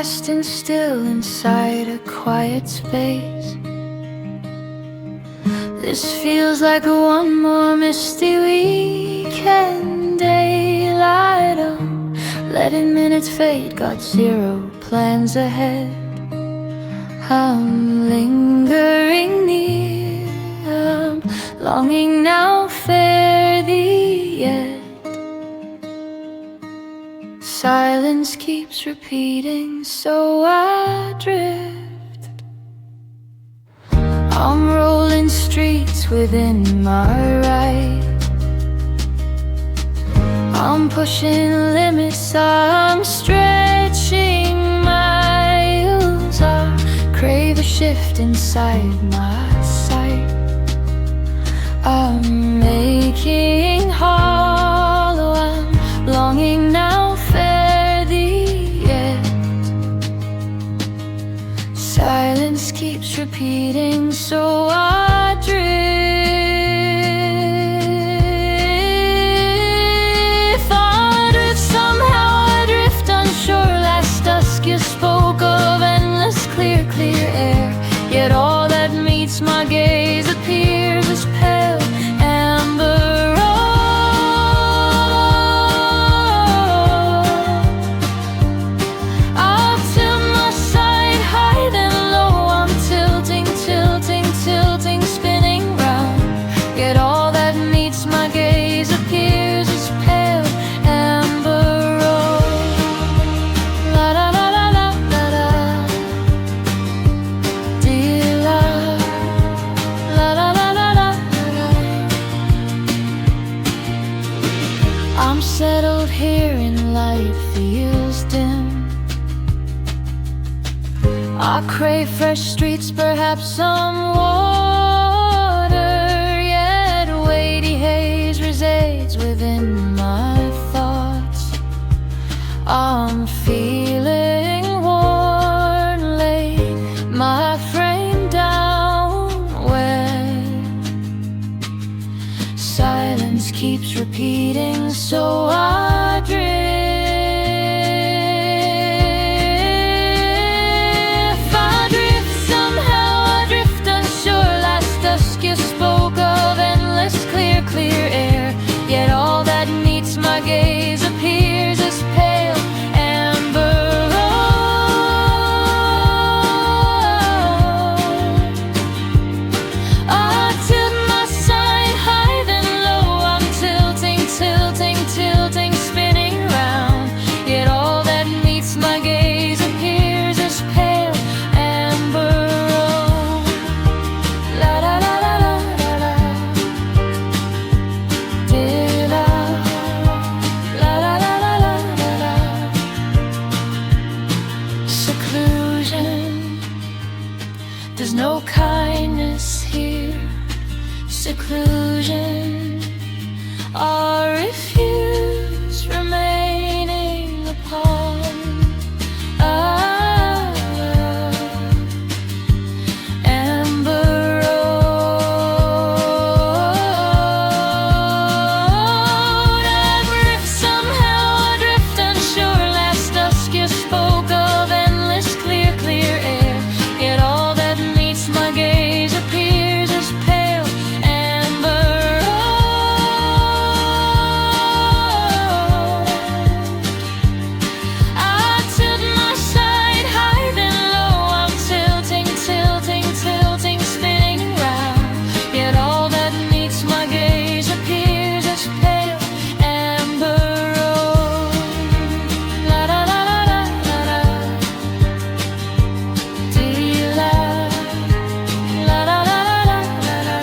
vast and still inside a quiet space. This feels like one more misty weekend daylight. Oh, letting minutes fade, got zero plans ahead. I'm lingering near, I'm longing now, fare thee yet. Silence keeps repeating, so I drift. I'm rolling streets within my right. I'm pushing limits, I'm stretching miles. I crave a shift inside my sight. I'm making hollow, I'm longing now, fare thee yet. Silence keeps repeating, so I drift. I drift, somehow I drift unsure. Last dusk you spoke of endless clear, clear air. Yet all that meets my gaze appears as pale amber rose. I'll tilt my side high then low. I'm tilting, tilting, tilting, spinning round. Yet all that meets my gaze appears as pale amber rose. La la la la la la la. Dear love. La la la la la la. I'm settled here and light feels dim. I crave fresh streets, perhaps some water. Yet weighty haze resides within my thoughts. I'm feeling worn, lay my frame down wet. Silence keeps repeating, so I drift. I drift, somehow I drift unsure. Last dusk you spoke of endless clear, clear air. Yet all that meets my gaze appears as pale amber rose. I tilt my side high then low. I'm tilting, tilting, tilting, spinning round. Yet all that meets my gaze appears as pale amber rose. La la la la la la la. Dear love. La la la la la la la. Seclusion. There's no kindness here. Seclusion. I refuse remaining upon amber road. I drift, somehow I drift unsure. Last dusk you spoke of endless clear, clear air. Yet all that meets my gaze appears as pale amber rose. I tilt my side high then low. I'm tilting, tilting, tilting, spinning round. Yet all that meets my gaze appears as pale amber rose. La la la la la la la. Dear love. La la la la la la la.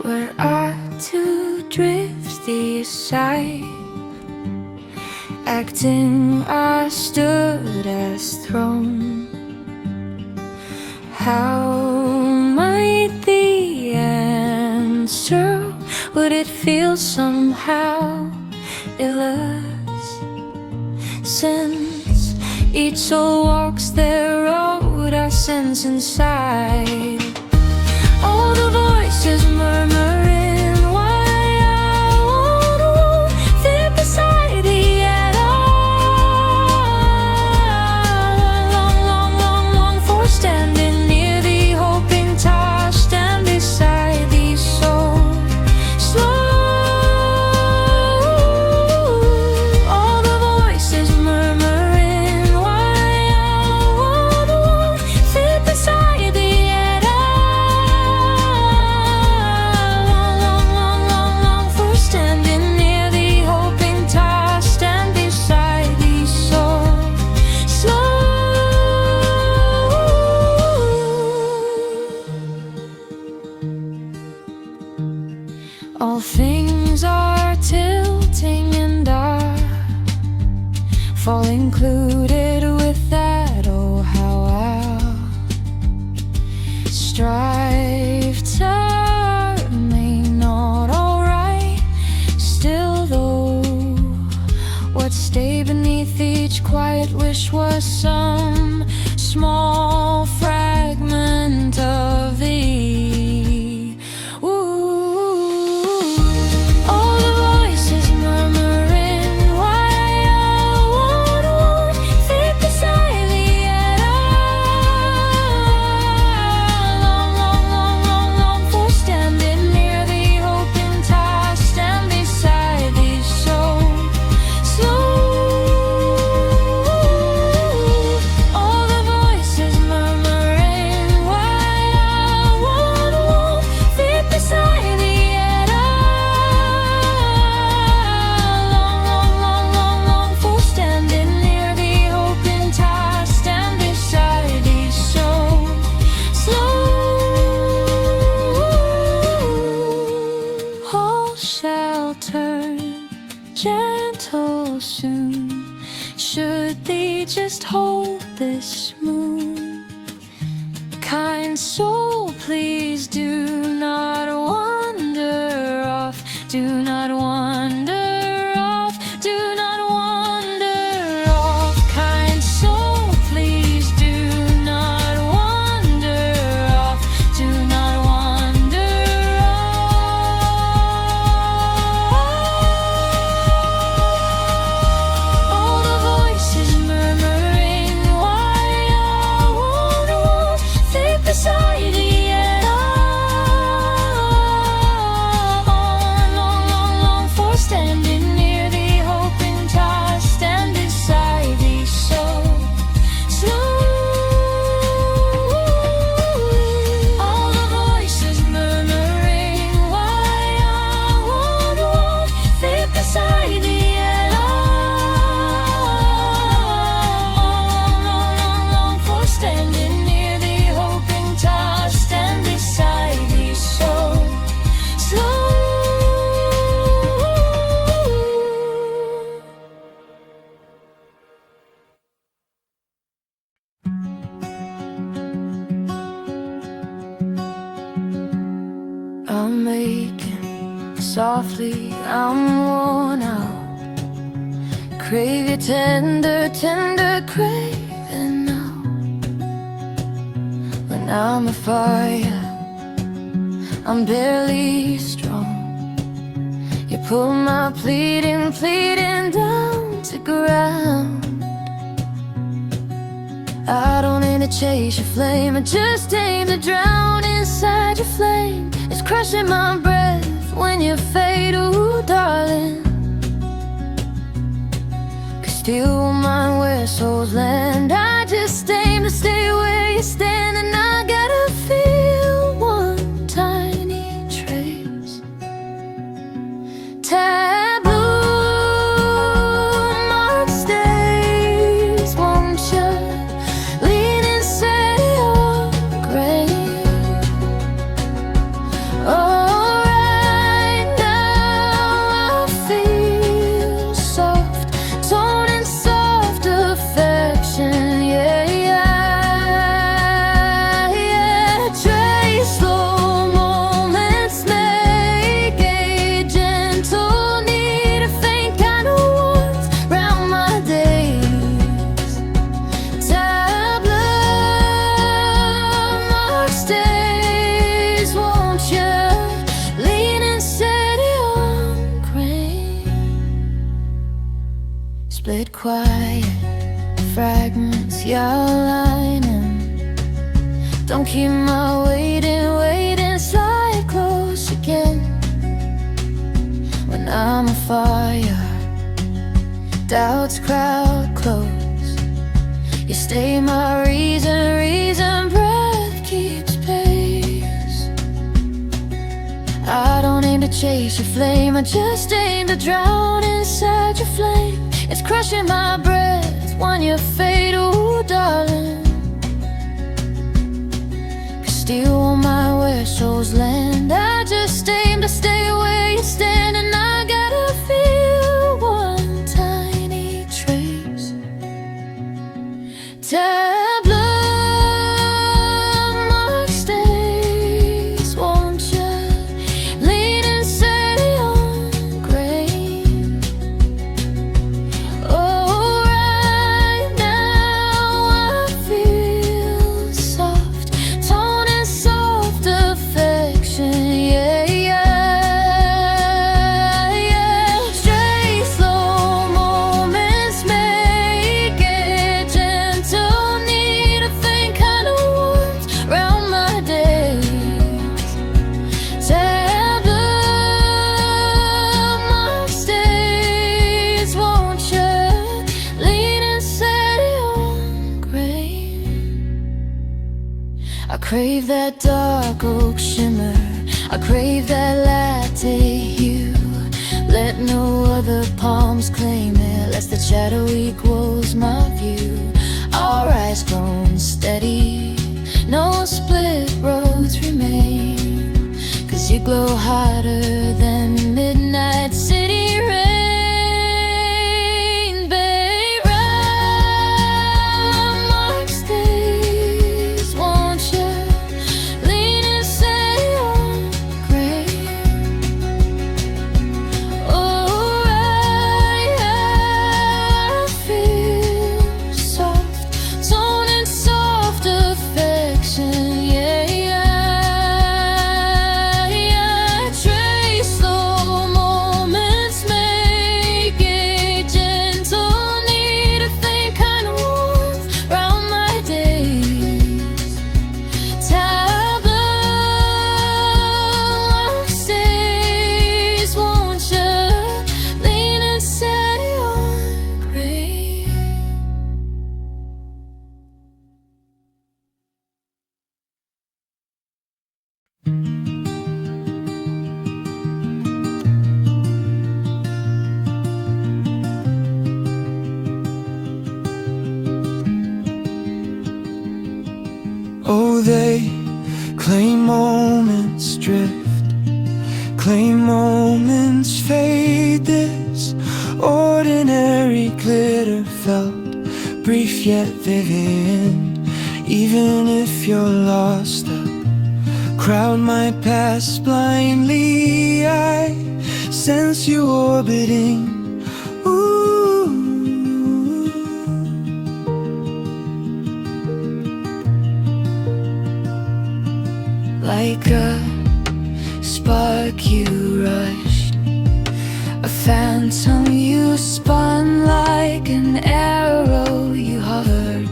Were I to drift aside, acting I stood as thrown, how might the answer? Would it feel somehow illness? sins. Each soul walks their road, our sense inside. All the voices murmuring why I won't fit beside the end. Long for standing near thee, hoping to stand beside thee so slow. All the voices murmuring why I won't fit beside the end. Long for standing near thee, hoping to stand beside thee so slow. All things are tilting and I fall included with that. Oh, how I'll strive to remain not alright still, though what stayed beneath each quiet wish was some small fragment of thee. Ooh. All the voices murmuring why I won't fit beside thee at all. Long for standing near thee, hoping to stand beside thee so slow. All the voices murmuring why I won't fit beside thee at all. Long for standing near thee, hoping to stand beside thee so slow. All shall turn gentle soon, should thee just hold this moon. Kind soul, please do not wander off, do not wander off, do not wander off. Kind soul, please do not wander off, do not wander off. All the voices murmuring why I won't fit beside thee at all. Long for standing near thee, hoping to stand beside thee so slow. All the voices murmuring why I won't fit beside thee at all. Long for standing near thee, hoping to stand beside thee so slow. I'm making softly, I'm worn out. Crave your tender, tender craving now. When I'm a fire, I'm barely strong. You pull my pleading, pleading down to ground. I don't aim to chase your flame, I just aim to drown inside your flame. It's crushing my breath when you fade, ooh darling. 'Cause still won't mind where souls land. I just aim to stay where you stand, and I gotta feel one tiny trace. Taboo mark stays, won't you lean and say your grace? Oh, right now I feel soft, tone and soft affection, yeah, yeah. quiet fragments you're lining. Don't keep my waiting slide close again. When I'm a fire, doubts crowd close. You stay my reason, breath keeps pace. I don't aim to chase your flame, I just aim to drown inside your flame. It's crushing my breath when you fade, ooh darling. Cause still on my where souls land, I just aim to stay where you stand. And I gotta feel one tiny trace. Tableau mark stays, won't you? Leaning steady on grain. Oh, right now I feel soft, tone and soft affection, yeah, yeah. Stray slow moments make it gentle, need a faint kind of warmth round my days. Tableau mark stays, won't you? Leaning steady on grain. I crave that dark oak shimmer, I crave that latte hue. Let no other palms claim it, lest the shadow equals my view. Our eyes grown steady, no split roads remain. Cause you glow hotter than midnight city rain, babe. Round mark stays, won't you? Leaning steady on grain. Oh, right, I feel soft, tone and soft affection, yeah, yeah. Trace slow moments make it gentle, need a faint kind of warmth round my days. Tableau stays, won't you? Leaning steady on grain. Oh, they claim moments drift, claim moments fade. This ordinary glitter felt brief yet vivid. Even if you're lost, a crowd might pass blindly. I sense you orbiting. Ooh. Like a spark you rushed, a phantom you spun. Like an arrow you hovered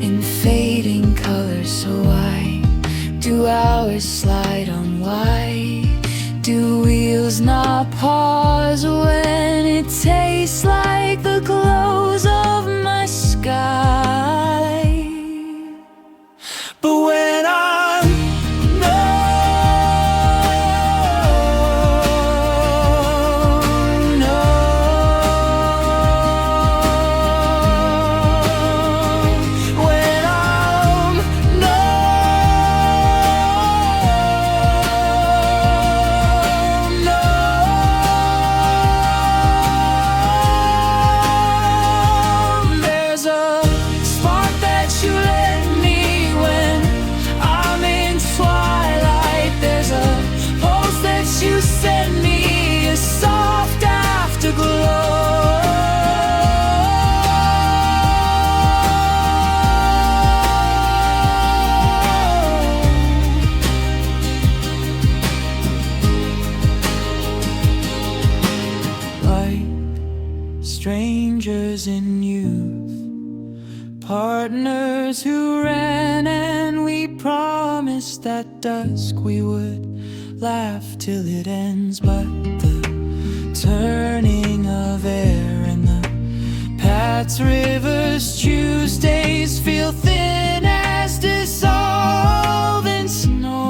in fading colors. So why do hours slide on? Why do wheels not pause when it tastes like the glows of my sky? But when I'm lovers in youth, partners who ran, and we promised that dusk we would laugh till it ends. But the turning of air and the paths, rivers, Tuesdays feel thin as dissolving snow.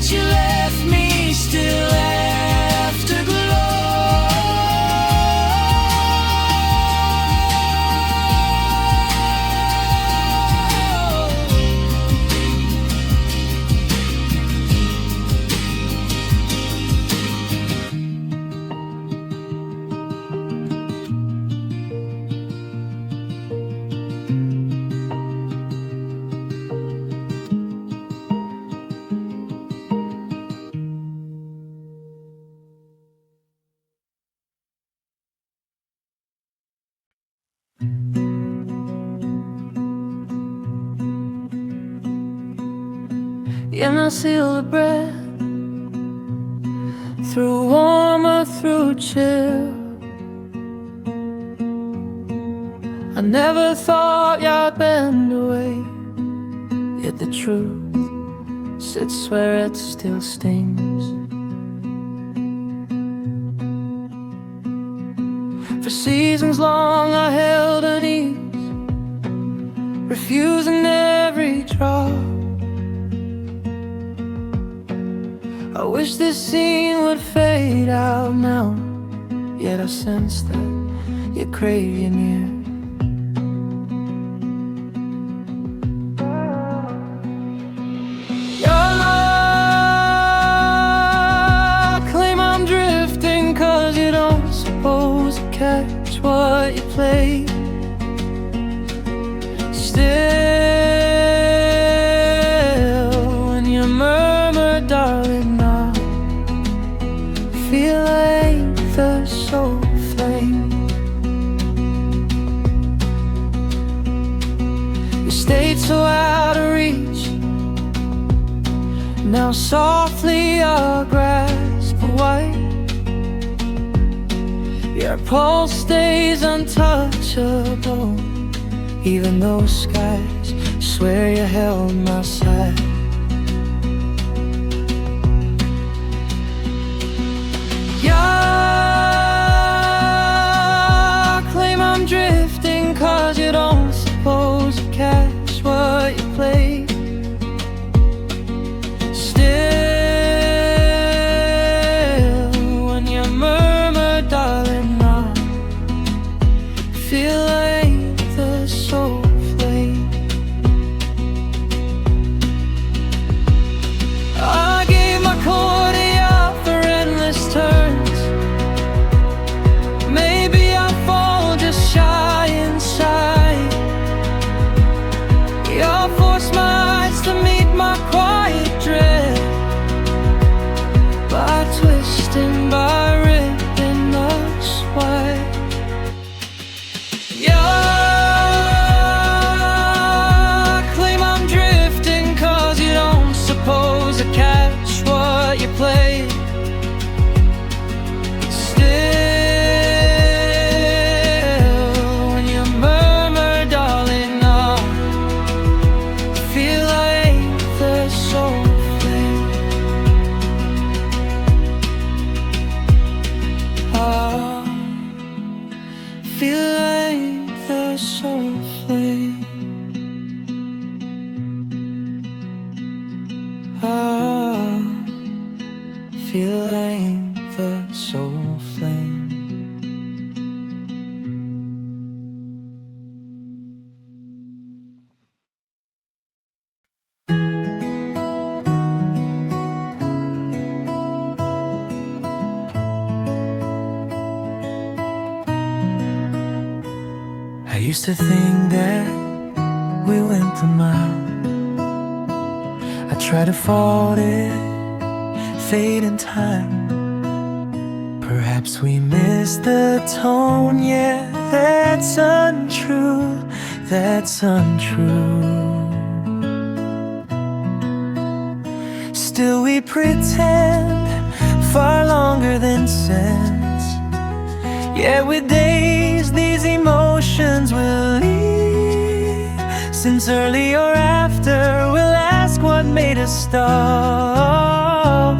You left me still afterglow. And I seal the breath through warm or through chill. I never thought you'd bend away, yet the truth sits where it still stings. For seasons long I held unease, refusing every drop. I wish this scene would fade out now, yet I sense that you crave your near. Your love, claim I'm drifting 'cause you don't suppose to catch what you play. Still, when you murmur, darling, feel like the soul flame. You stayed so out of reach, now softly I'll grasp a white. Your pulse stays untouchable, even though skies swear you held my side. Claim I'm drifting 'cause you don't suppose to catch what you play. Still, when you murmur, darling, I feel like the soul flame. used to think that we went the mile. I try to fault it, fade in time. Perhaps we missed the tone, yeah, that's untrue, that's untrue. Still we pretend far longer than sense. Yeah, with days these emotions will leave. Since early or after, we'll ask what made us stop.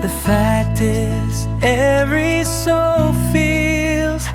The fact is, every soul feels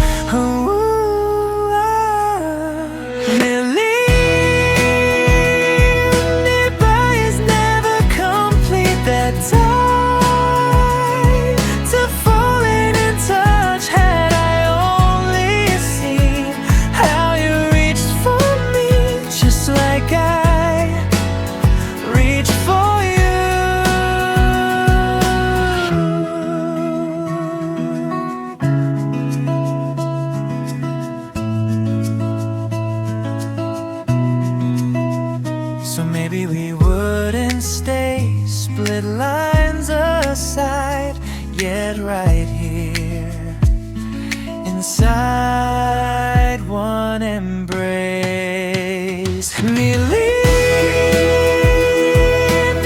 right here inside one embrace. Million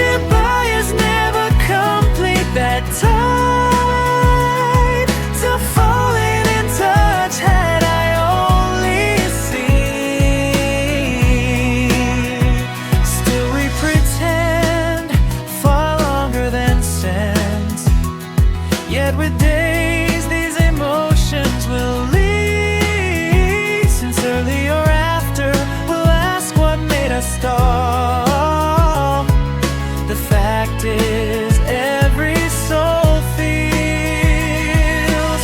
goodbyes never complete that tide to falling in touch had I only seen. Still we pretend far longer than sense. Yet with days these emotions will lead. Since early or after, we'll ask what made us stop. The fact is, every soul feels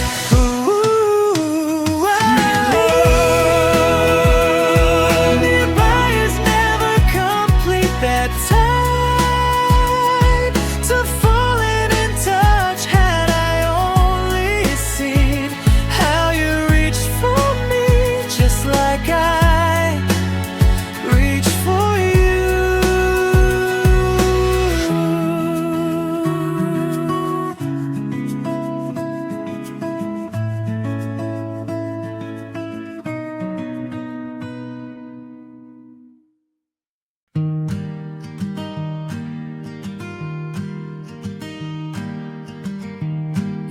nearby is never complete that tide to falling in touch. Like I reach for you.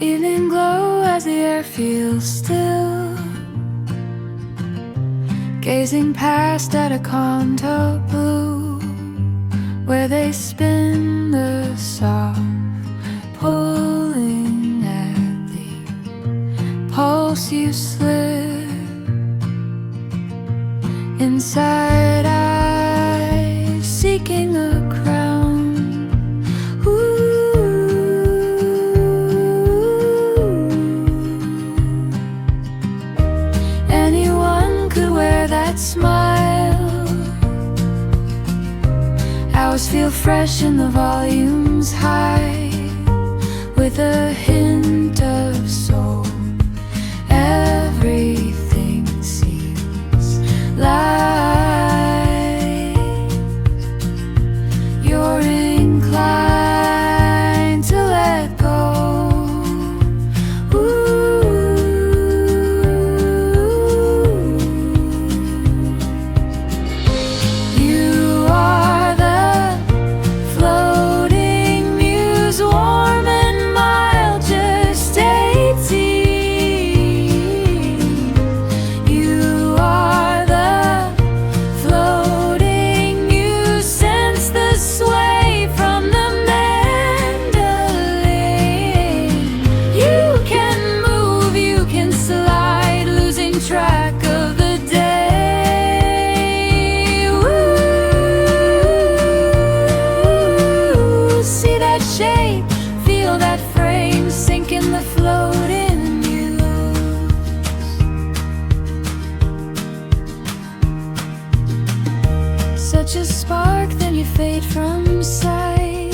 Evening glow as the air feels still, gazing past at a contour blue, where they spin the soft, pulling at the pulse you slip. Inside eyes seeking a crown. Anyone could wear that smile. Hours feel fresh and the volume's high, with a hint of soul. Everything seems light. You're inclined to let go. Such a spark, then you fade from sight.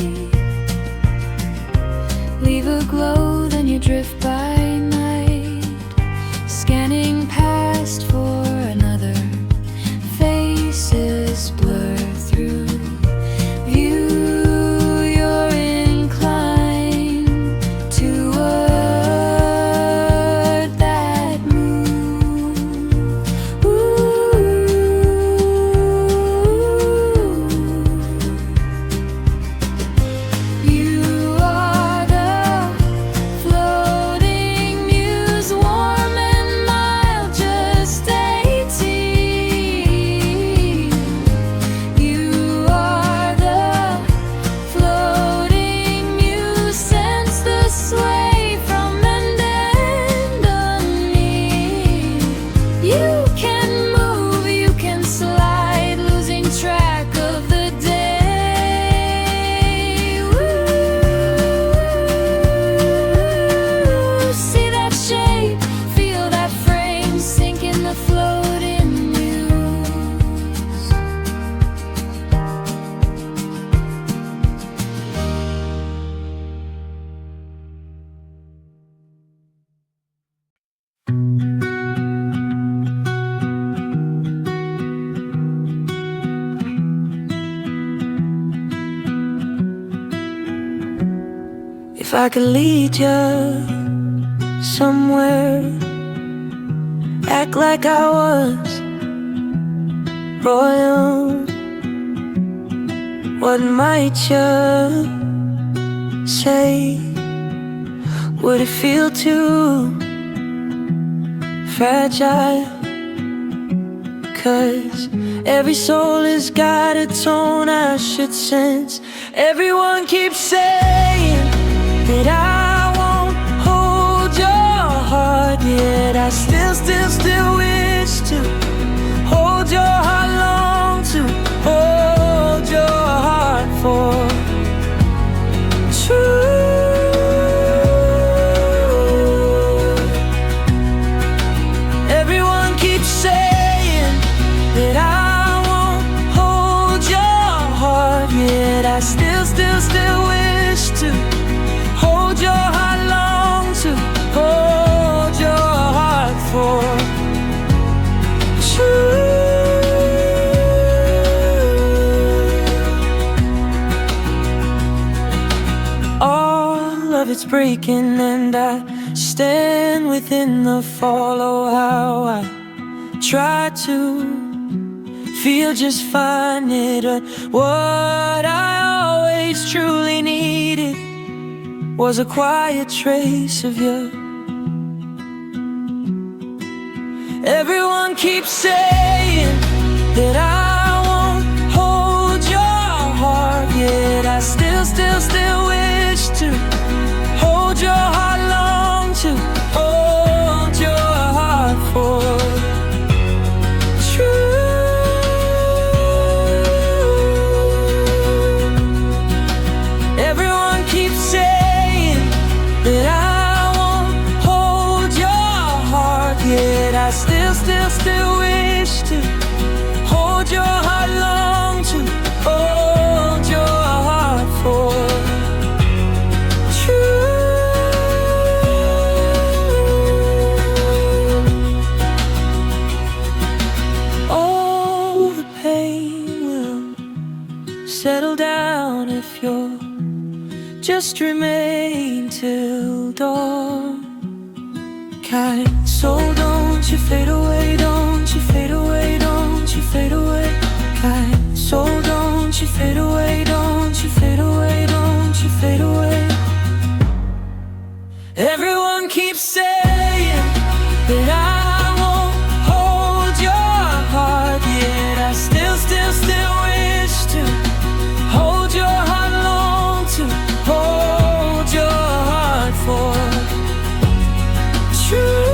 Leave a glow, then you drift by night, scanning past for another If I could lead you somewhere, act like I was royal, what might you say? Would it feel too fragile? 'Cause every soul has got a tone I should sense. Everyone keeps saying that I won't hold your heart, yet I still wish to hold your heart, long to hold your heart for true. Everyone keeps saying that I won't hold your heart, yet I still wish to hold your heart, long to hold your heart for true. All of it's breaking and I stand within the fall. Oh, how I try to feel just fine, but what I always truly needed was a quiet trace of you. Everyone keeps saying that I won't hold your heart, yet I still wish to hold your heart, long to hold your heart for still wish to hold your heart, long to hold your heart for true. All the pain will settle down if you'll just remain till dawn. Kind soul, don't you fade away, don't you fade away, don't you fade away. Kind soul, don't you fade away, don't you fade away, don't you fade away. Everyone keeps saying that I won't hold your heart, yet I still wish to hold your heart, long to hold your heart for true.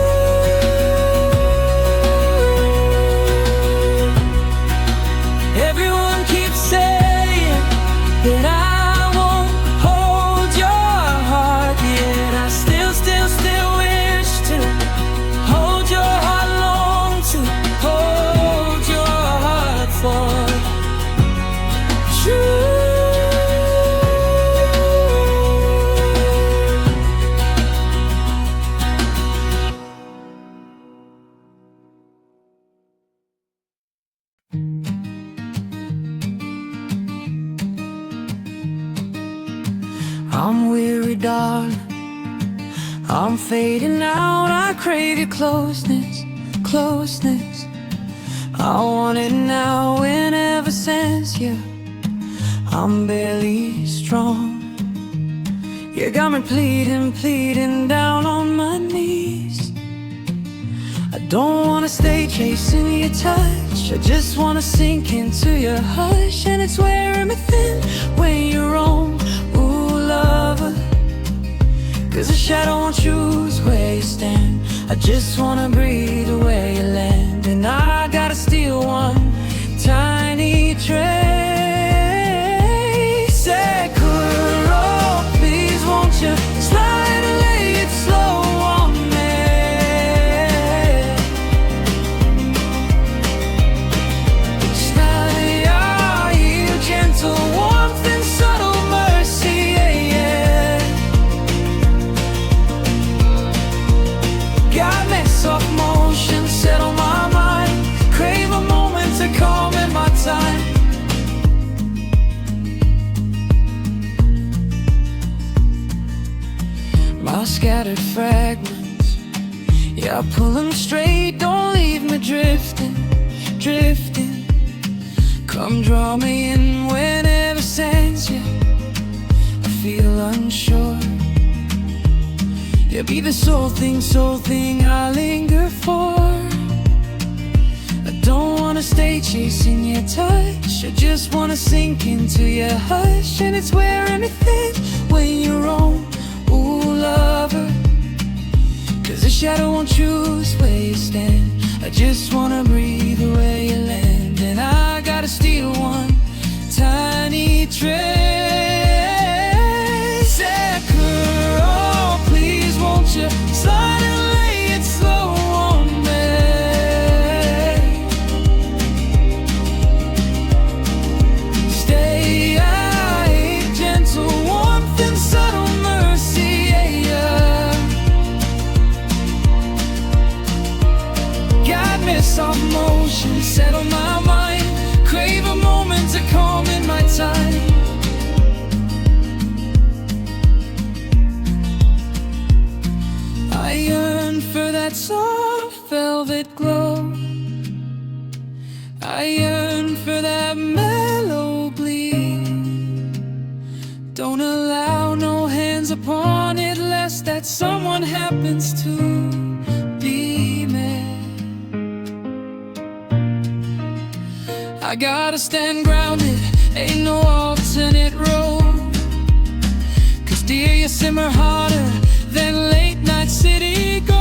Everyone keeps saying that I won't hold your heart, yet I still wish to hold your heart, long to hold your heart for true. I'm weary, darling, I'm fading out. I crave your closeness, closeness. I want it now, in ever since you, I'm barely strong. You got me pleading down on my knees. I don't wanna stay chasing your touch, I just wanna sink into your hush. And it's wearing me thin when you're wrong, ooh lover. 'Cause a shadow won't choose where you stand. I just wanna breathe where you land. And I gotta steal one tiny trace. Sekuro, please won't you slide and lay it slow on me. Study are you gentle warmth and subtle mercy, yeah, yeah. Got me soft motion, settle my mind. Crave a moment to calm in my time. scattered fragments. Yeah, I pull them straight, don't leave me drifting, drifting. Come draw me in whenever sense, yeah, I feel unsure. Yeah, be the sole thing I linger for. I don't wanna stay chasing your touch, I just wanna sink into your hush. And it's where anything when you're wrong, ooh lover. Cause the shadow won't choose where you stand. I just wanna breathe where you land. And I gotta steal one tiny trace. Girl, please won't you slide and lay it slow on me. Stay, gentle warmth and subtle mercy, yeah. Guide me soft motion, settle my mind, crave a moment to calm in my time. I yearn for that soft velvet glow, I yearn for that mellow bleed. Don't allow no hands upon it, lest that someone happens to be me. I gotta stand grounded, ain't no alternate road. Cause dear, you simmer harder than late night city gold.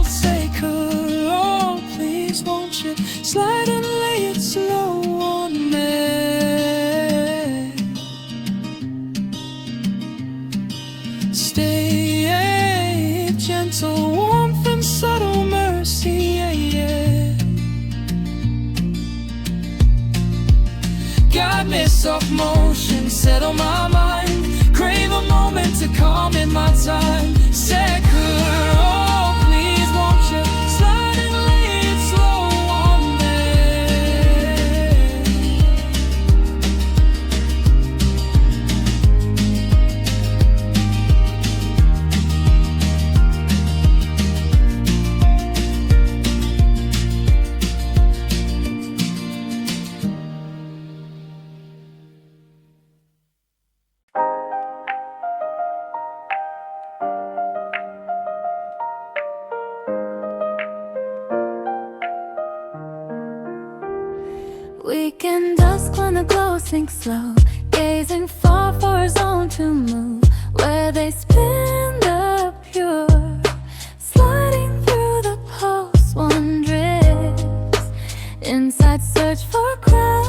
Say, oh, please won't you slide and lay it slow on me. Stay, gentle warmth and subtle mercy, yeah, yeah. Guide me soft motion, settle my mind, crave a moment to calm in my time. Say, girl, please won't you slide and lay it slow on Weekend dusk when the glow sinks slow, gazing far for a zone to move, where they spin the pure, sliding through the pulse, one drifts inside, search for crowd.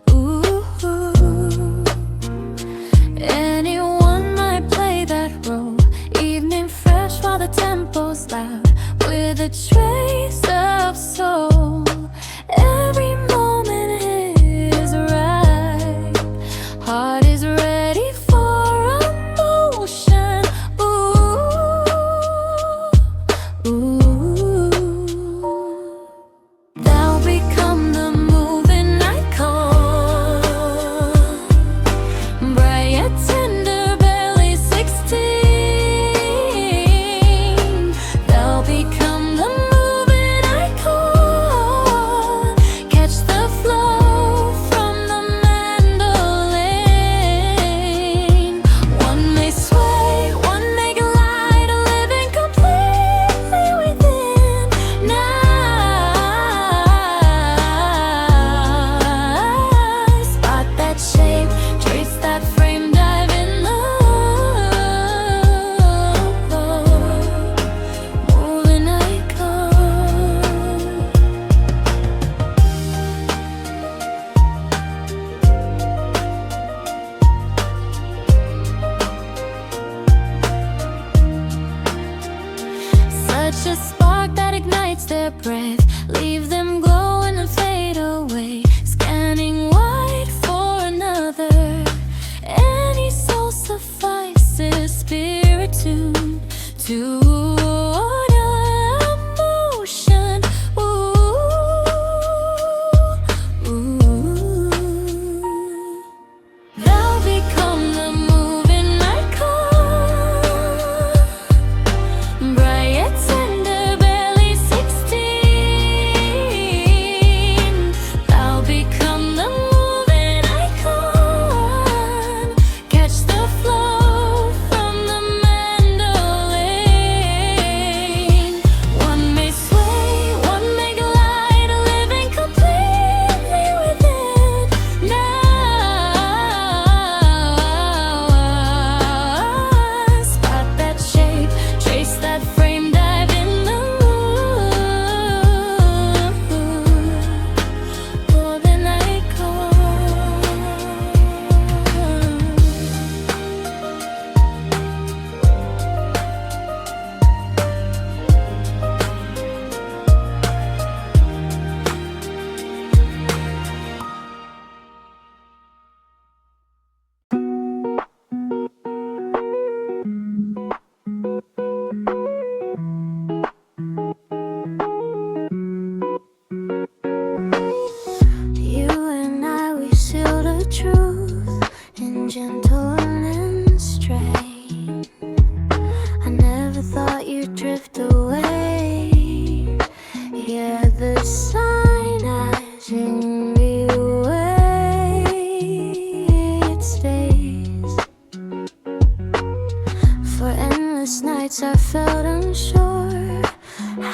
Ooh, anyone might play that role, evening fresh while the tempo's loud, with a trace of soul. Every moment is right, heart is ready for emotion. Ooh, ooh. Thou become the moving icon, bright yet tender, barely 16. Thou become the moving icon, catch the flow from the mandolin. One may sway, one may glide, living completely within. Nice, spot that shape, trace that frame, dive in love, moving icon. Such a spark that ignites their breath, leave them glowing and fade away, scanning wide for another. Any soul suffices, spirit tuned to emotion. Ooh, ooh. Thou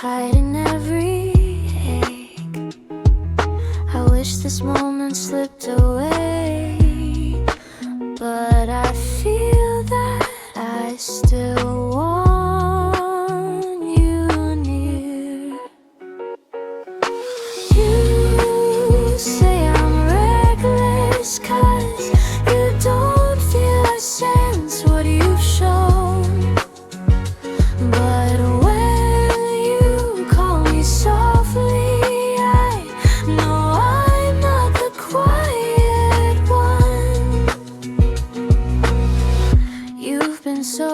hiding every ache. I wish this moment slipped away, but I feel that I still want you near. You say I'm reckless 'cause you don't feel I sense what you've shown. But when you call me softly, I know I'm not the quiet one. You've been so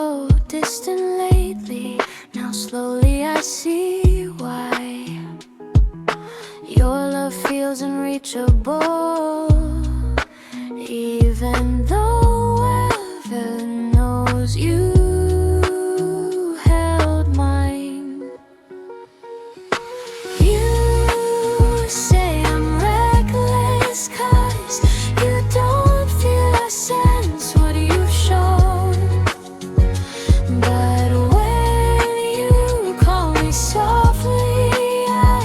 distant lately, now slowly I see why. Your love feels unreachable, even though heaven knows you held mine. You say I'm reckless 'cause you don't feel I sense what you've shown. But when you call me softly, I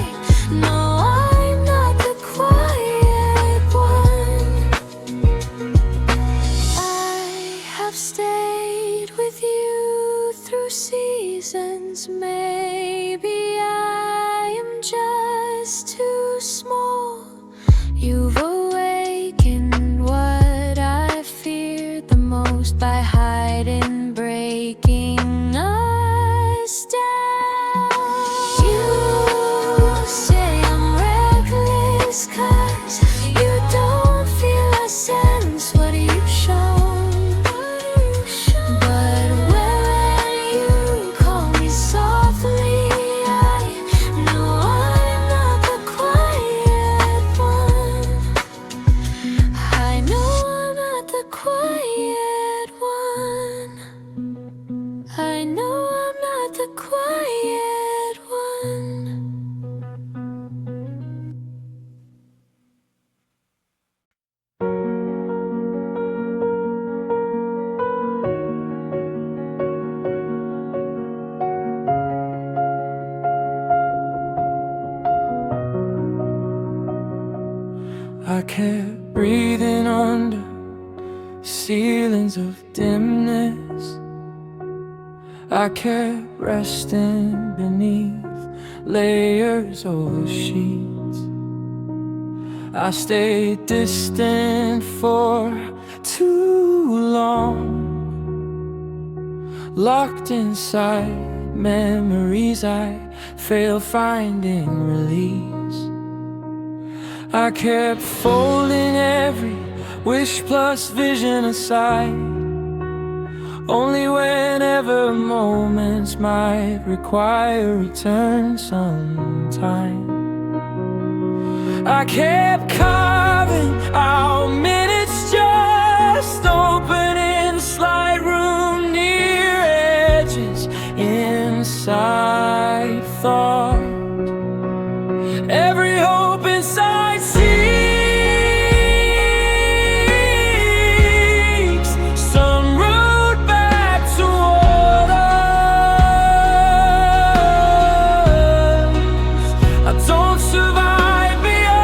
know I'm not the quiet one. I have stayed with you through seasons. Maybe I am just too small. You've awakened what I feared the most by hiding, breaking us down. You say I'm reckless 'cause you don't feel I sense what you've shown. But when you call me softly, I know I'm not the quiet one. I know I'm not the quiet one. I know I'm not the quiet one. I kept breathing under ceilings of dimness. I kept resting beneath layers over sheets. I stayed distant for too long, locked inside memories I failed finding release. I kept folding every wish plus vision aside, only whenever moments might require return sometime. I kept carving out minutes, just opening slight room near edges inside thought. Every hope inside seeks some route back toward us. I don't survive beyond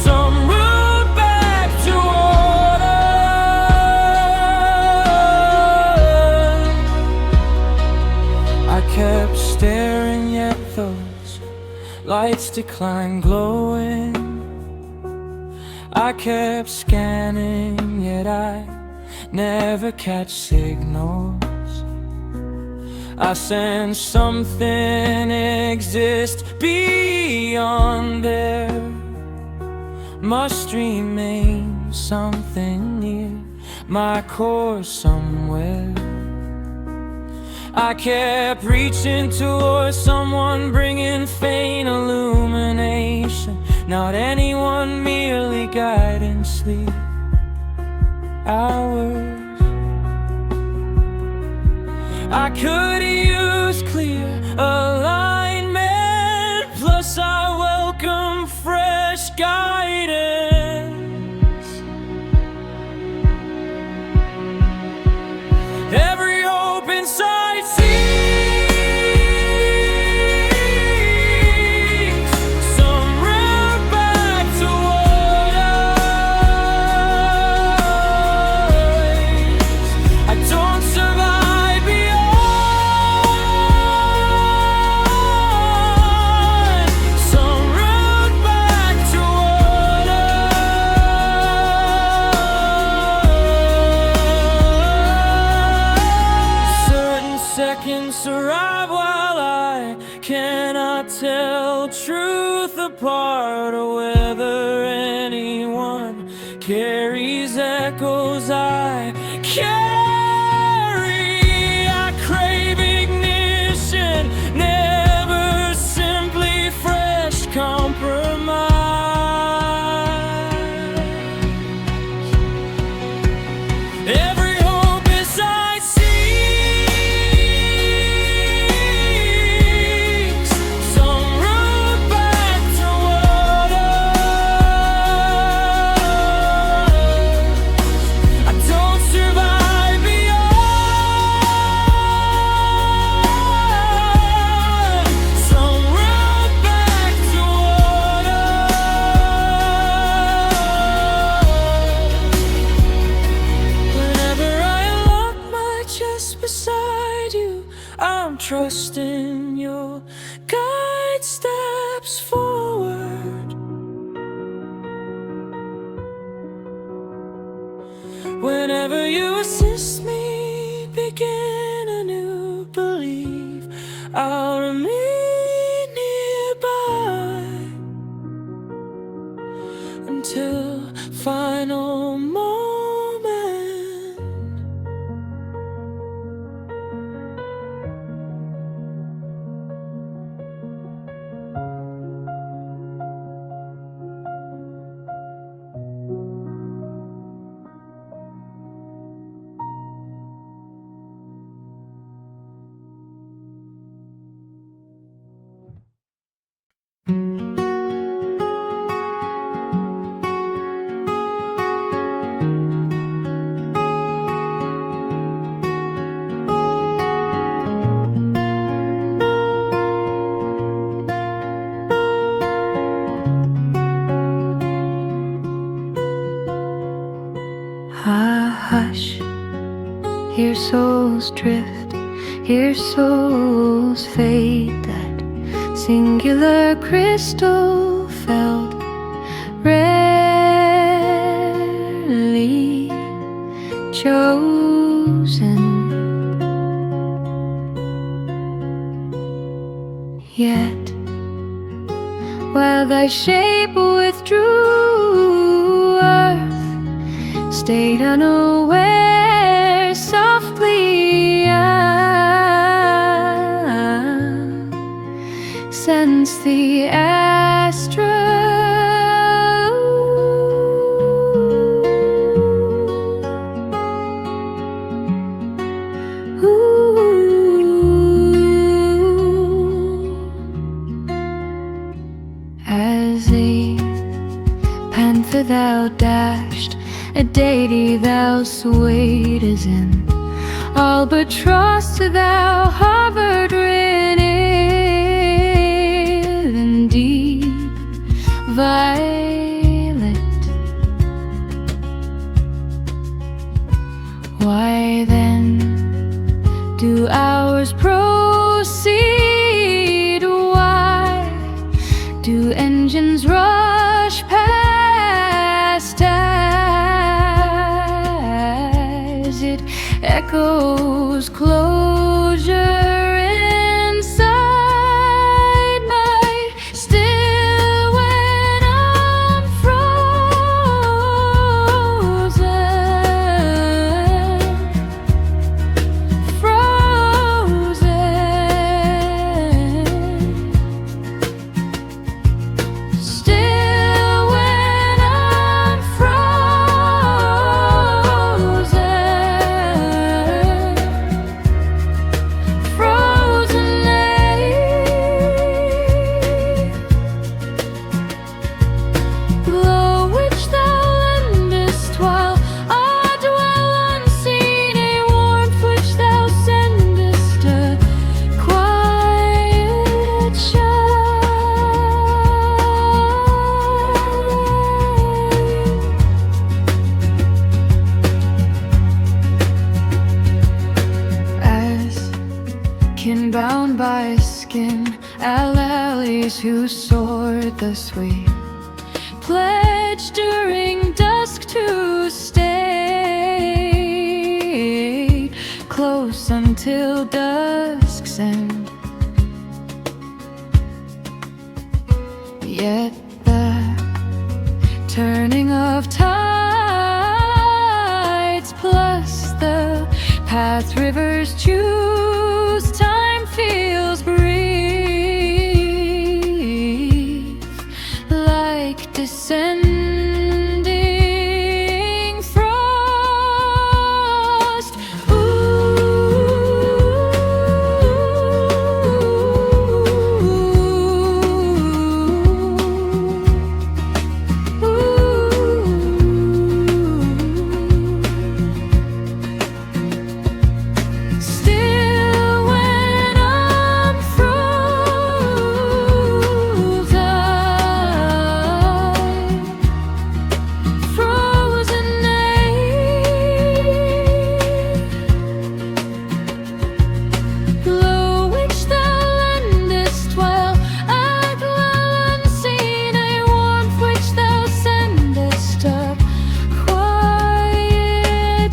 some route back toward us. I kept staring, yet those lights declined glowing. I kept scanning, yet I never catch signals. I sense something exists beyond there. Must remain something near my core somewhere. I kept reaching towards someone, bringing faint illumination. Not anyone, merely guiding sleep hours. I could use clear alignment, plus I welcome fresh guidance. Every hope seconds arrive while I cannot tell truth apart, or whether anyone carries echoes I carry. I crave ignition, never simply fresh compromise. Every hope is sight seeks some route back to waters. I don't survive beyond some route back to waters. Whenever I lock my chest beside you, I'm trusting your guide steps forward. Whenever you assist me begin a new belief, I'll remain nearby until final moment. Hush, hear souls drift, hear souls fade. That singular crystal felt rarely chosen. Yet, while thy shape withdrew, earth stayed unaware. Softly I sense the astral. As a panther thou dashed, a deity thou swayed as in albatross thou hovered in deep violet. Why then do hours proceed? Why do engines rush past as it echoes closure inside my still when I'm frozen, still when I'm frozen, blow which thou lendest while I dwell unseen, a warmth which thou sendest, a quiet shine. As kin bound by skin, alleles who soared thus we pledged during dusk to stay close until dusk's end. Yet the turning of tides plus the path rivers choose, time feels brief, like descending frost. Still when I'm frozen blow which thou lendest, while I dwell unseen, a warmth which thou sendest, a quiet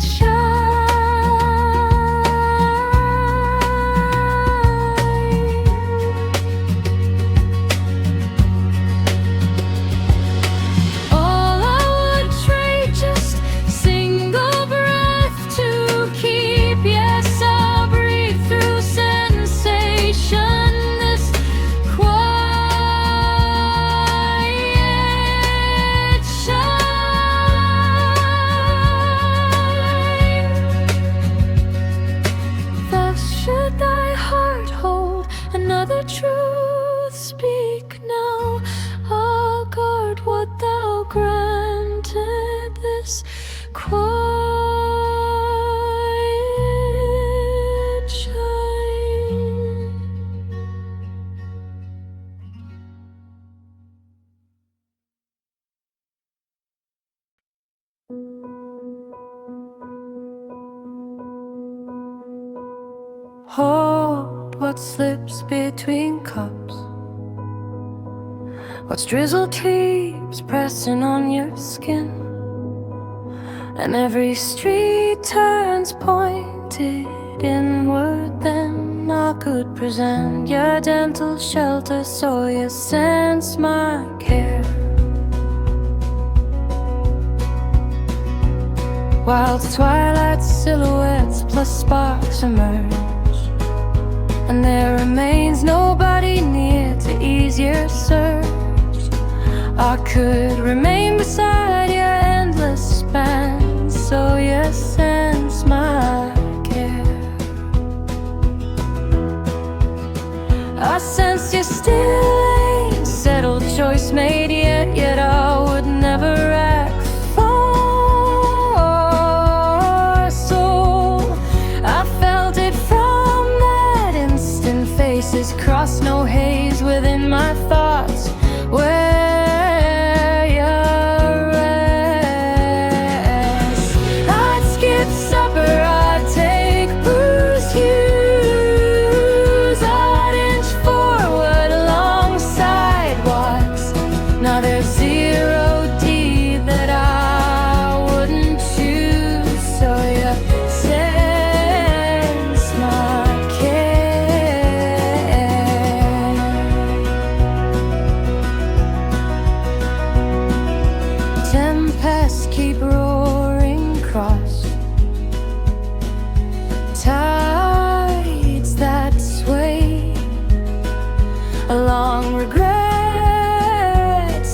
all I would trade, just single breath to keep. Yes, I'll breathe through sensation, this quiet shine. Thus should thy heart hold another truth, speak now. I'll guard what thou granted, this quiet shine. Hold what slips between cups, what's drizzled keeps pressing on your skin, and every street turns pointed inward. Then I could present your gentle shelter, so you sense my care. While twilight silhouettes plus sparks emerge, and there remains nobody near to ease your search, I could remain beside your endless span, so you sense my care. I sense you still ain't settled, choice made yet, yet I would never act for soul. I felt it from that instant, faces cross, no haze within my thoughts, where you rest. I'd skip supper, I'd take bruised hues, I'd inch forward along sidewalks. Now there's 0D that I wouldn't choose, so you sense my care. Tempests keep roaring cross, tides that sway along regrets,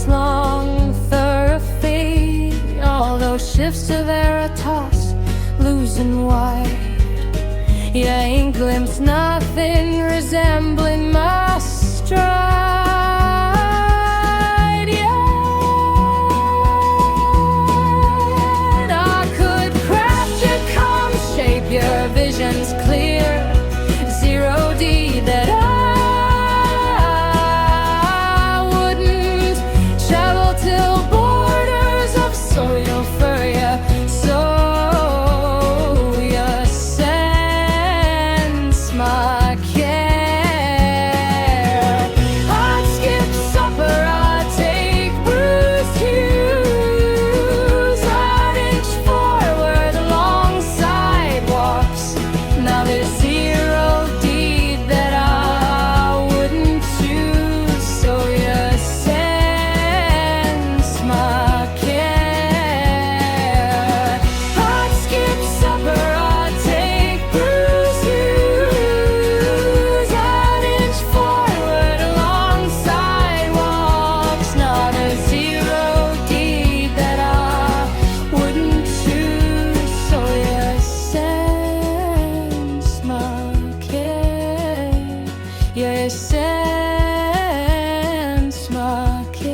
long thoroughfare. All those shifts of air are tossed, losing wide. You ain't glimpsed nothing resembling my stride yet. I could craft your calm, shape your visions clear, 0D that I wouldn't travel till borders of soil for you, so you sense my care. your sense market.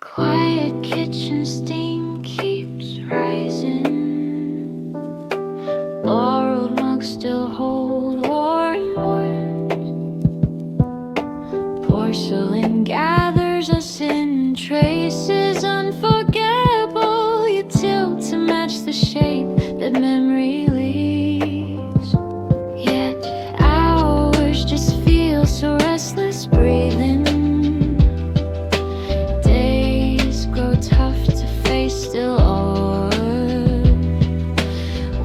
Quiet kitchen steam keeps rising. Borrowed mugs still hold warm warmth. Porcelain gathers us in traces unforgettable. You tilt to match the shape that memory leaves. Yet hours just feel so restless breathing. Tough to face, still o'er.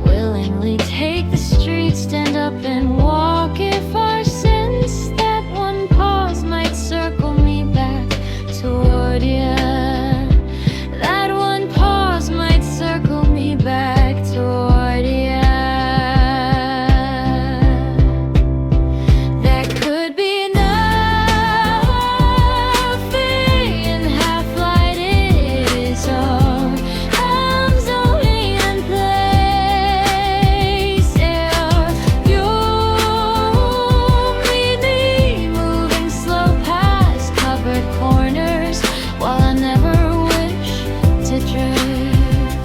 Willingly take the street, stand up and walk if our sense that one pause might circle me back toward you. That one pause might circle me back toward you. That could be nothing in half light. Arms only in place. Yeah, you meet me moving slow past covered corners while I never wish to drift.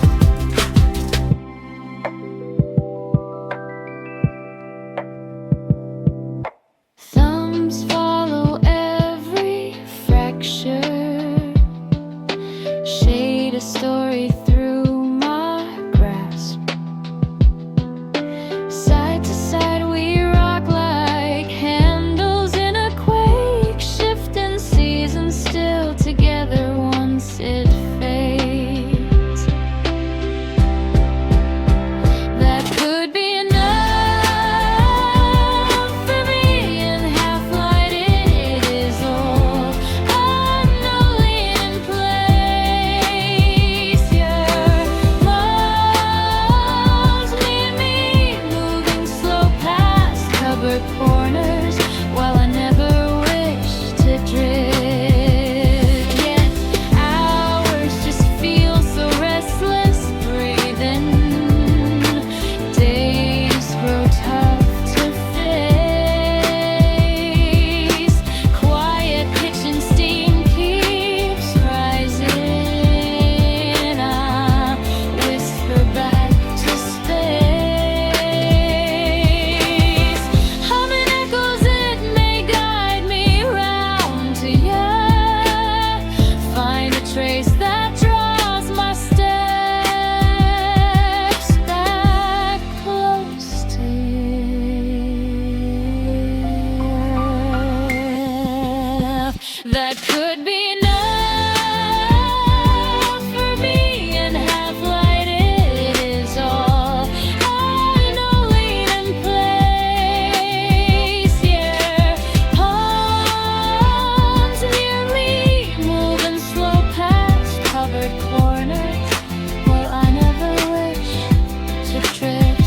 Thumbs follow every fracture. Shade a story through my grasp. Side to side we rock like handles in a quake. Shifting seasons still together once it fades. That could be enough for me. In half light it is all unknowingly in place. Your moms meet me moving slow past covered corners while I never wish to drift. Yet hours just feel so restless breathing. Days grow tough to face. Quiet kitchen steam keeps rising. I whisper back to space. Humming echoes, it may guide me round to you. Find a trace that draws my steps back close to you. That could be enough for me. In half light it is all unknowingly in place. Yeah, palms near me moving slow past covered corners while I never wish to drift.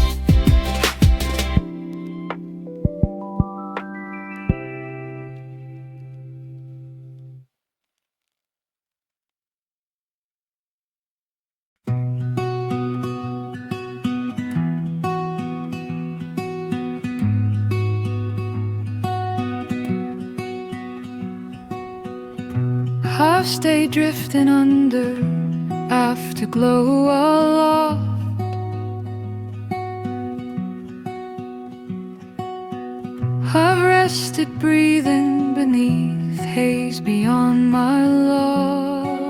I've stayed drifting under afterglow aloft. I've rested breathing beneath haze beyond my loft.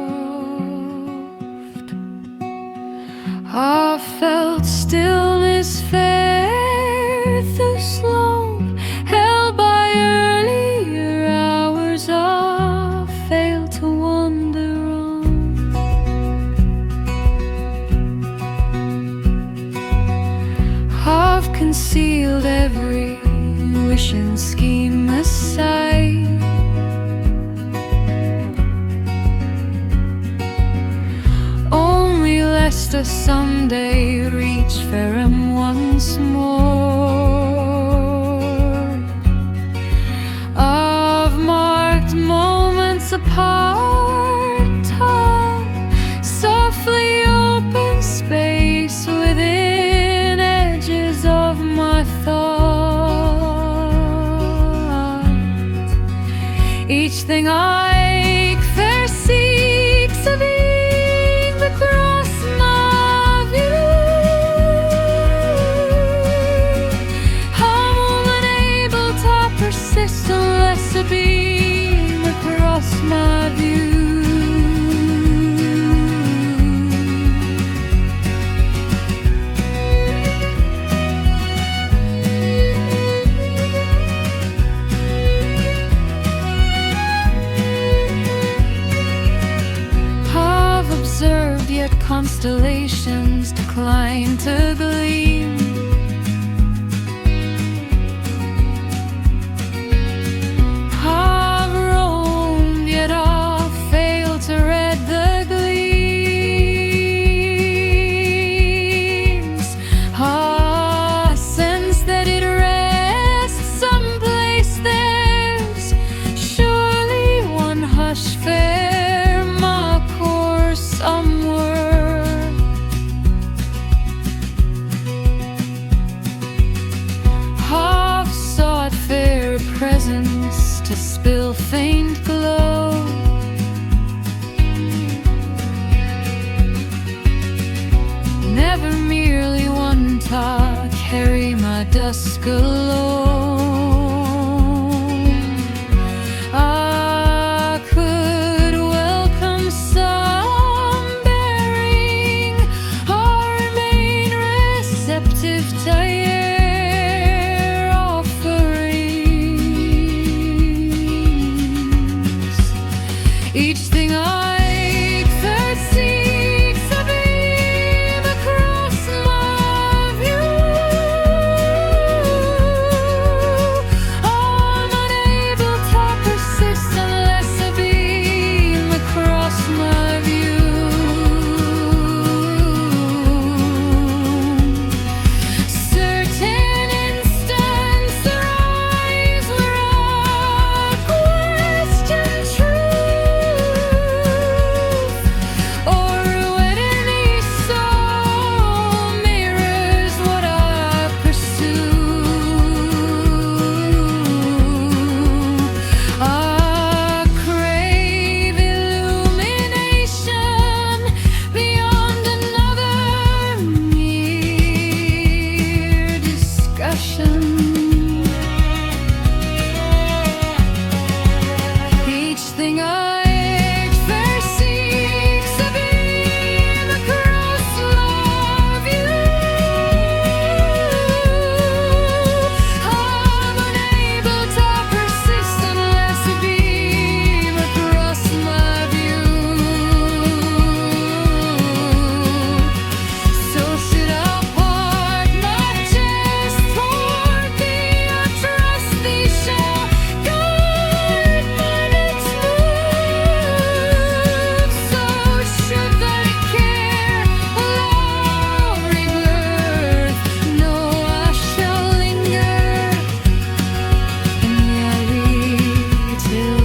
I've felt stillness fair through slow, held by earlier hours. I've failed to wander on. I've concealed every wish and scheme aside. Only lest I someday reach Ferrum once more. I've marked moments was a part of softly open space within edges of my thought. Each thing I first seeks to being across my view. I'm unable to persist unless a beam across my view. Yet constellations decline to gleam. I've roamed, yet I've failed to read the gleams. I sense that it rests someplace. There's surely one hush fair, my course somewhere. I've sought fair presence to spill faint glow. Never merely one to carry my dusk alone. I could welcome some bearing or remain receptive to your offerings. Each thing I first seeks to beam across my view. I'm unable to persist unless a beam across my view. Certain instants arise where I question truth, or when any soul mirrors what I pursue. I crave illumination beyond another mere discussion. Each thing I first seeks to beam across my view. I'm unable to persist unless a beam across my view. So should I part my chest toward thee, or trust thee shall guide my next move? So should thy care lowering earth know I shall linger and merely till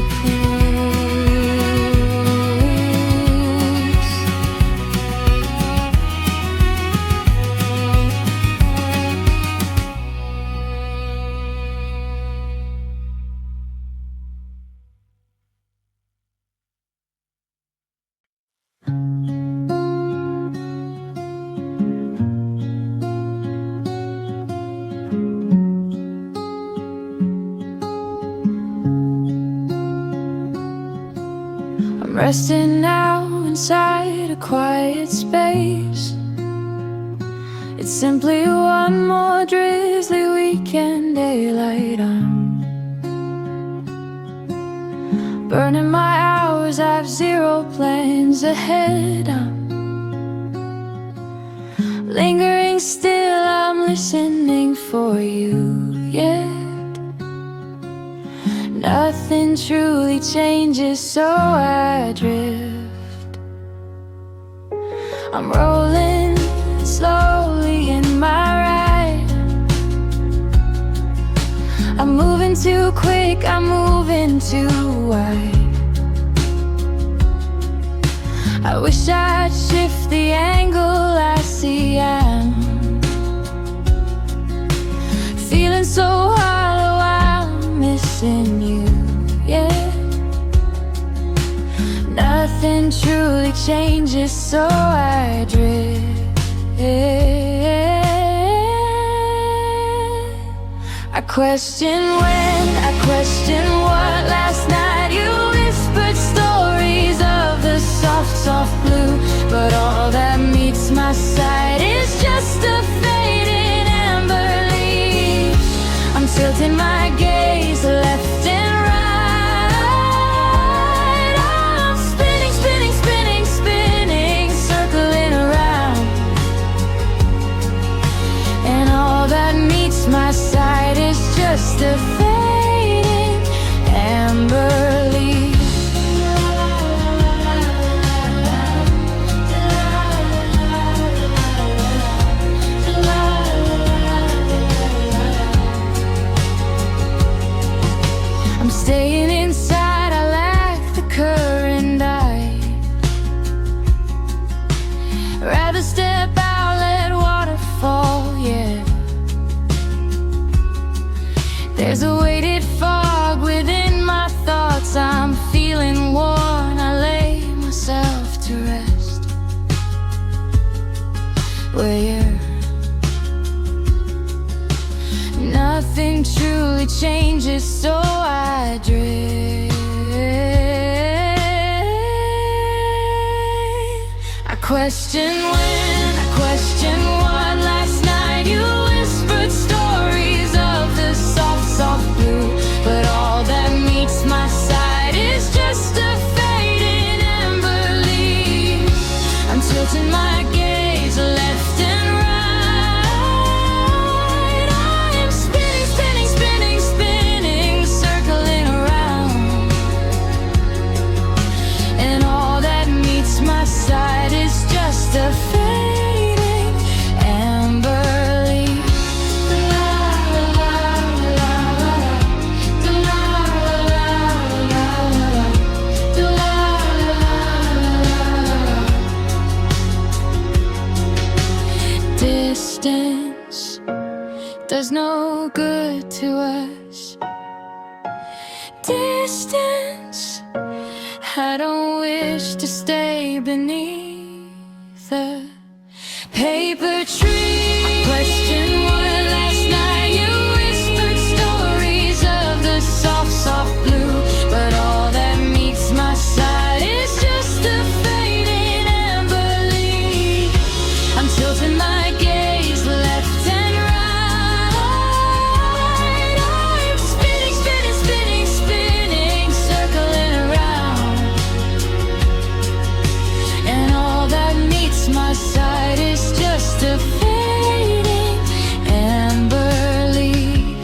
I'm resting now inside a quiet space. It's simply one more drizzly weekend daylight. I'm burning my hours, I've zero plans ahead. I'm lingering still, I'm listening for you yet. Nothing truly changes, so I drift. I'm rolling slowly in my ride. I'm moving too quick, I'm moving too wide. I wish I'd shift the angle. I see I'm feeling so hollow, I'm missing you, yeah. Nothing truly changes, so I drift. I question when, I question what. Last night you whispered stories of the soft, soft blue, but all that meets my sight is just a fading amber leaf. I'm tilting my gaze left and right. I'm spinning, spinning, spinning, spinning, circling around, and all that meets my sight is just a fading amber leaf. I'm staying inside, I lack the current. I'd rather step out, let water fall, yeah. There's a weighted fog within my thoughts. I'm feeling worn, I lay myself to rest where nothing truly changes, so I drift. I question when, I question what. Last night you whispered stories of the soft, soft blue, but all that meets my sight is just a fading amber leaf. I'm tilting my gaze left and right. I am spinning, spinning, spinning, spinning, circling around, and all that meets my sight is just a fading amber leaf. Distance does no good to us. Distance, I don't wish to stay beneath the paper tree. Question what. Last night you whispered stories of the soft, soft blue, but all that meets my sight is just a fading amber leaf. I'm tilting my gaze left and right. I'm spinning, spinning, spinning, spinning, circling around, and all that meets my sight is just a fading amber leaf.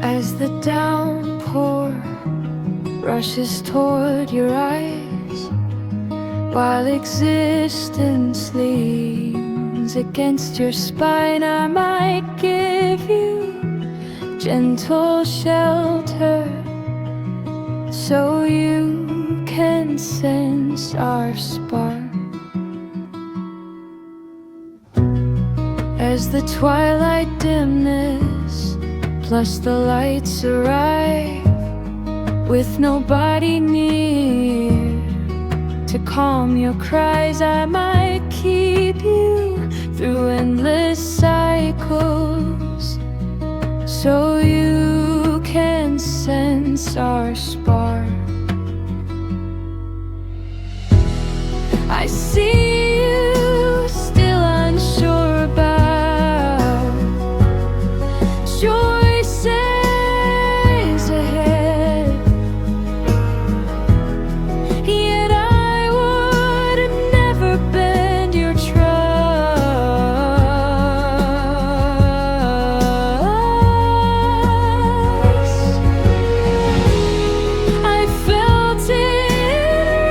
As the downpour rushes toward your eyes, while existence leans against your spine, I might give you gentle shelter so you can sense our spark. As the twilight dimness plus the lights arrive, with nobody near to calm your cries, I might keep you through endless cycles so you can sense our spark. I see you still unsure about choices ahead, yet I would never bend your trust. I felt it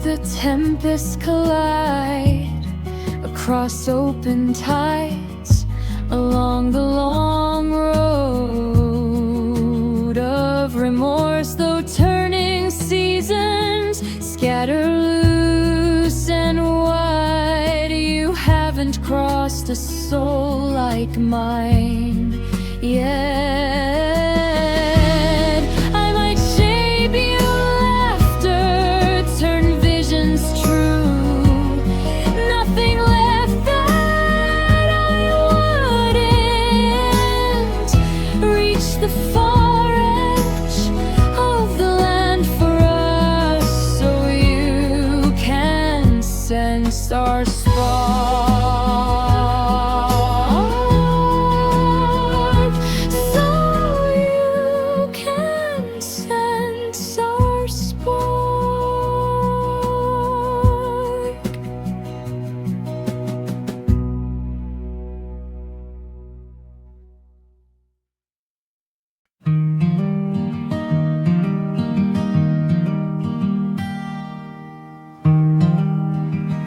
the tempests collide across open tides along the long road of remorse, though turning seasons scatter loose and wide. You haven't crossed a soul like mine yet. I might shape your laughter, turn visions true. Nothing left that I wouldn't reach the far edge of the land for us, so you can sense our spark. So you can sense our spark.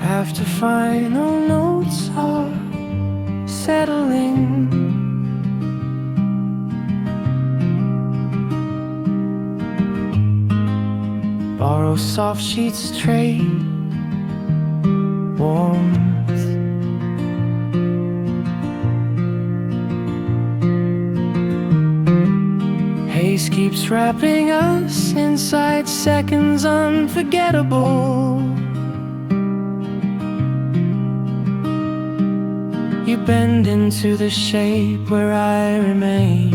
After final notes are settling, borrow soft sheets to trade warmth. Haze keeps wrapping us inside seconds unforgettable. You bend into the shape where I remain,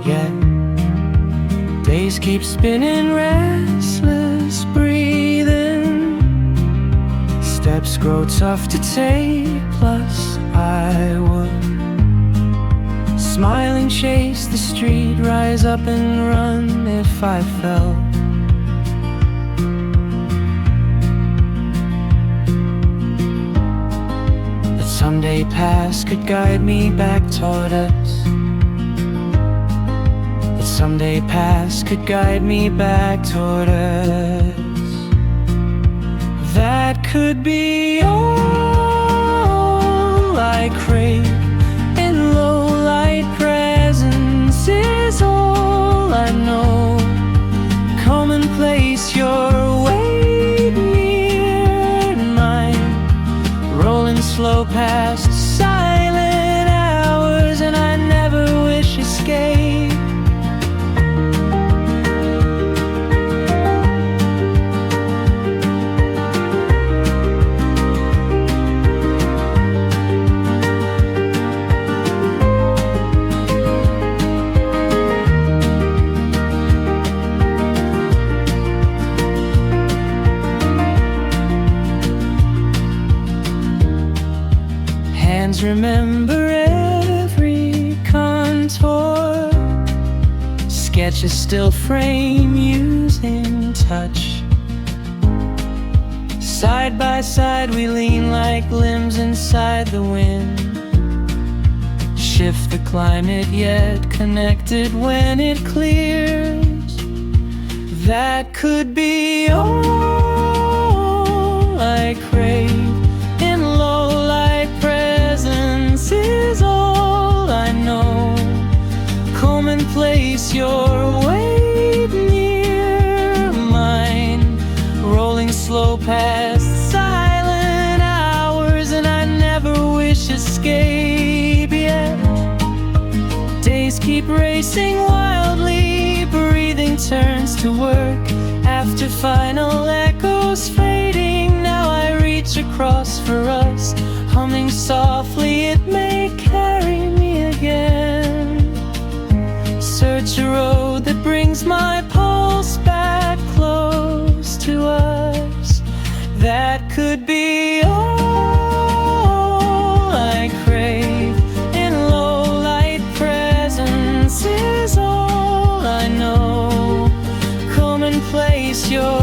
yet days keep spinning, restless breathing. Steps grow tough to take, plus I would smiling chase the street, rise up and run if I fell. Someday past could guide me back toward us. That someday past could guide me back toward us. That could be all I crave. In low light presence is all I know. Come and place your weight near mine, rolling slow past silent hours, and I never wish escape. Remember every contour, sketch a still frame using touch. Side by side we lean like limbs inside the wind. Shift the climate yet connected when it clears. That could be all I crave. In low light presence is all I know. Come and place your weight near mine, rolling slow past silent hours, and I never wish escape yet. Days keep racing wildly, breathing turns to work. After final echoes fading, now I reach across for us. Humming softly, it may carry me again. Search a road that brings my pulse back close to us. That could be all I crave. In low light presence is all I know. Come and place your